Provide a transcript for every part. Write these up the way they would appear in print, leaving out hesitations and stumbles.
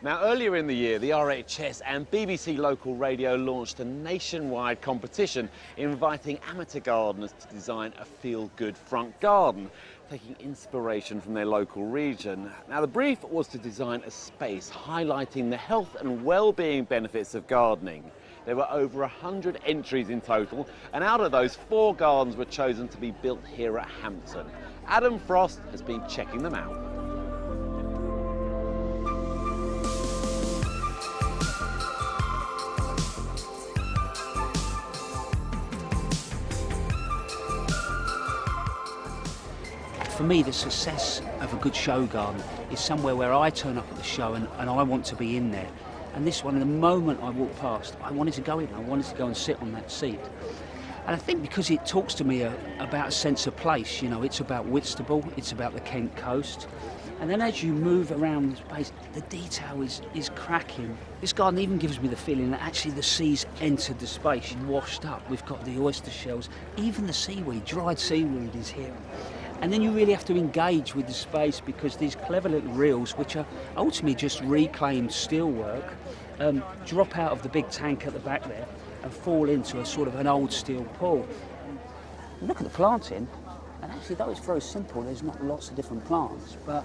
Now, earlier in the year, the RHS and BBC Local Radio launched a nationwide competition inviting amateur gardeners to design a feel-good front garden, taking inspiration from their local region. Now, the brief was to design a space highlighting the health and well-being benefits of gardening. There were over 100 entries in total, and out of those, 4 gardens were chosen to be built here at Hampton. Adam Frost has been checking them out. For me, the success of a good show garden is somewhere where I turn up at the show and I want to be in there. And this one, the moment I walked past, I wanted to go in. I wanted to go and sit on that seat. And I think because it talks to me about a sense of place, you know, it's about Whitstable, it's about the Kent coast. And then as you move around the space, the detail is cracking. This garden even gives me the feeling that actually the sea's entered the space, washed up. We've got the oyster shells, even the seaweed, dried seaweed is here. And then you really have to engage with the space because these clever little reels, which are ultimately just reclaimed steelwork, drop out of the big tank at the back there and fall into a sort of an old steel pool. Look at the planting, and actually though it's very simple, there's not lots of different plants, but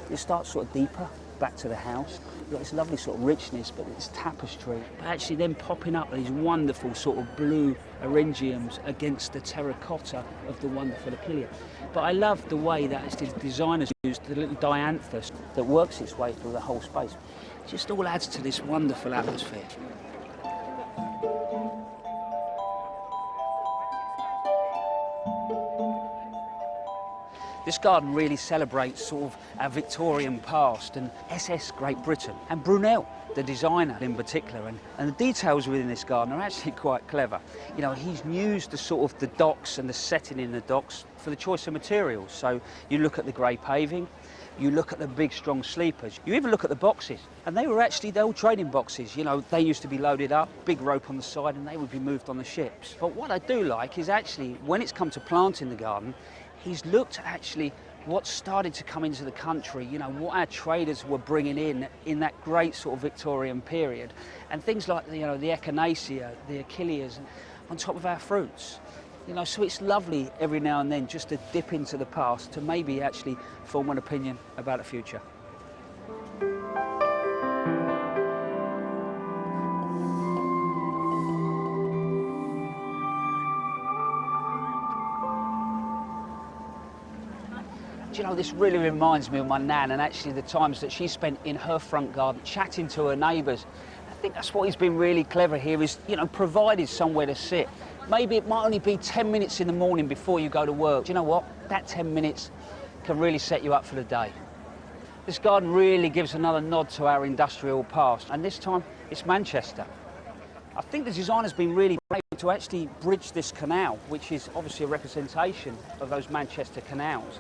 it starts sort of deeper, back to the house. You've got this lovely sort of richness, but it's tapestry. But actually then popping up these wonderful sort of blue eryngiums against the terracotta of the wonderful Achillea. But I love the way that the designers used the little dianthus that works its way through the whole space. It just all adds to this wonderful atmosphere. This garden really celebrates sort of our Victorian past and SS Great Britain and Brunel, the designer in particular, and the details within this garden are actually quite clever. You know, he's used the sort of the docks and the setting in the docks for the choice of materials. So you look at the grey paving, you look at the big strong sleepers, you even look at the boxes, and they were actually the old trading boxes. You know, they used to be loaded up, big rope on the side, and they would be moved on the ships. But what I do like is actually when it's come to planting the garden, he's looked at actually what started to come into the country, you know, what our traders were bringing in that great sort of Victorian period, and things like, you know, the echinacea, the Achilleas, on top of our fruits. You know, so it's lovely every now and then just to dip into the past to maybe actually form an opinion about the future. Do you know, this really reminds me of my nan and actually the times that she spent in her front garden chatting to her neighbours. I think that's what he's been really clever here is, you know, provided somewhere to sit. Maybe it might only be 10 minutes in the morning before you go to work. Do you know what? That 10 minutes can really set you up for the day. This garden really gives another nod to our industrial past, and this time it's Manchester. I think the designer's been really brave to actually bridge this canal, which is obviously a representation of those Manchester canals.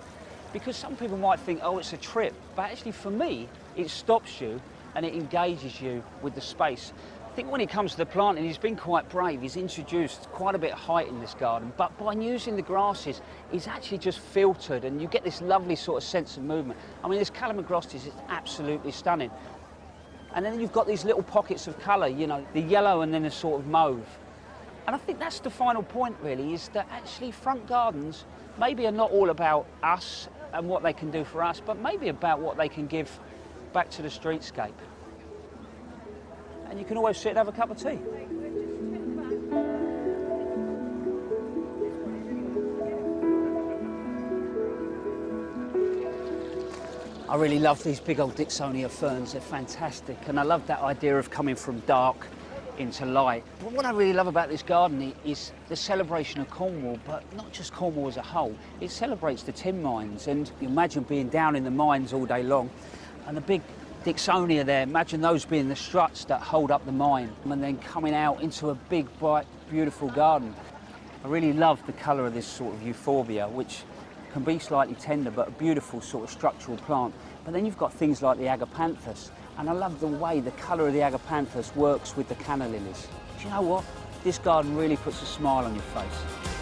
Because some people might think, oh, it's a trip, but actually for me, it stops you and it engages you with the space. I think when it comes to the planting, he's been quite brave. He's introduced quite a bit of height in this garden, but by using the grasses, he's actually just filtered and you get this lovely sort of sense of movement. I mean, this Calamagrostis is absolutely stunning. And then you've got these little pockets of colour, you know, the yellow and then a sort of mauve. And I think that's the final point really, is that actually front gardens maybe are not all about us and what they can do for us, but maybe about what they can give back to the streetscape. And you can always sit and have a cup of tea. I really love these big old Dixonia ferns, they're fantastic. And I love that idea of coming from dark into light. But what I really love about this garden is the celebration of Cornwall, but not just Cornwall as a whole. It celebrates the tin mines, and you imagine being down in the mines all day long, and the big Dixonia there, imagine those being the struts that hold up the mine, and then coming out into a big, bright, beautiful garden. I really love the colour of this sort of euphorbia, which can be slightly tender, but a beautiful sort of structural plant. But then you've got things like the agapanthus, and I love the way the colour of the agapanthus works with the canna lilies. Do you know what? This garden really puts a smile on your face.